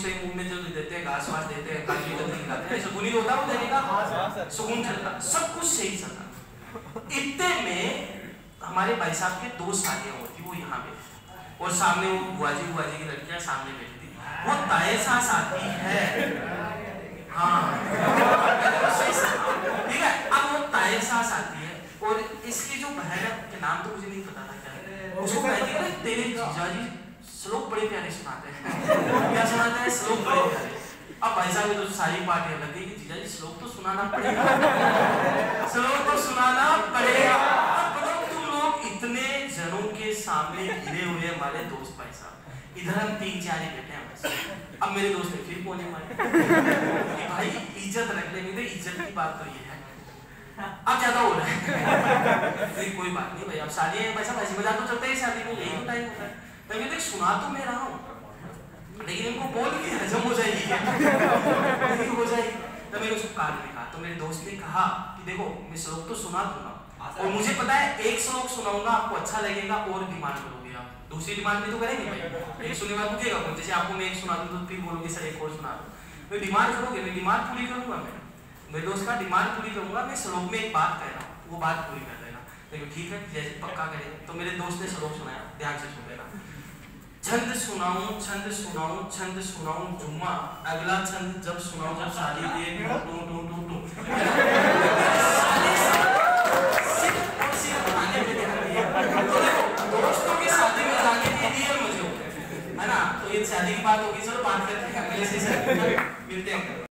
से मुंह में जो देते हैं, घास वास देते हैं, काजू कतरी खिलाते हैं, सुकून ही होता है वो देने का, सुकून चलता, सब कुछ सही चलता। इतने में हमारे भाई साहब के 2 शादियां होती, वो यहाँ पे, और सामने वो बुआ जी की लड़कियां सामने बैठती, वो ताए सास आती है, हाँ ठीक है। अब वो ताए सास आती है और इसकी जो बहन है, के नाम तो मुझे नहीं पता था क्या, उसको कहती है तेरे जीजाजी श्लोक बड़े प्यारे सुनाते हैं। क्या सुनाते हैं? श्लोक बड़े प्यारे। अब भाई साहब तो सारी पार्टियां लग गई कि जीजाजी श्लोक तो सुनाना पड़ेगा, श्लोक तो सुनाना पड़ेगा। अब तुम लोग इतने जनों के सामने घिरे हुए हमारे दोस्त भाई साहब, इधर हम 3-4 ही बैठे हैं बस। अब मेरे दोस्त ने फिर बोले मारे भाई इज्जत रख ले, मेरे इज्जत की बात तो ये है, अब ज्यादा हो रहा है। फिर कोई बात नहीं भाई, अब शादी है वैसा वैसे मजाक तो चलता है, शादी में यही टाइम होता है। तो मैं देख सुना तो मैं रहा हूँ, लेकिन इनको बोल के हजम हो जाएगी नहीं हो जाएगी। तो मैंने उसको काट में कहा, तो मेरे दोस्त ने कहा कि देखो मैं श्लोक तो सुना दूंगा, और मुझे पता है एक श्लोक सुनाऊंगा आपको अच्छा लगेगा और डिमांड करोगे आप, दूसरी डिमांड भी तो करेंगे भाई, एक सुनने में रुकेगा कौन, जैसे आपको मैं एक सुना दूं तो फिर बोलोगे सर एक और सुना दो, मैं डिमांड करोगे, मैं डिमांड पूरी करूंगा। मैं मेरे दोस्त का डिमांड पूरी करूंगा, मैं श्लोक में एक बात कह रहा हूँ, वो बात पूरी कर देना। तो ठीक है जैसे पक्का करें। तो मेरे दोस्त ने श्लोक सुनाया, ध्यान से सुन लेना। छंद सुनाऊं छंद सुनाऊं जुम्मा, अगला छंद जब सुनाऊं जब सारी दे टू टू टू टू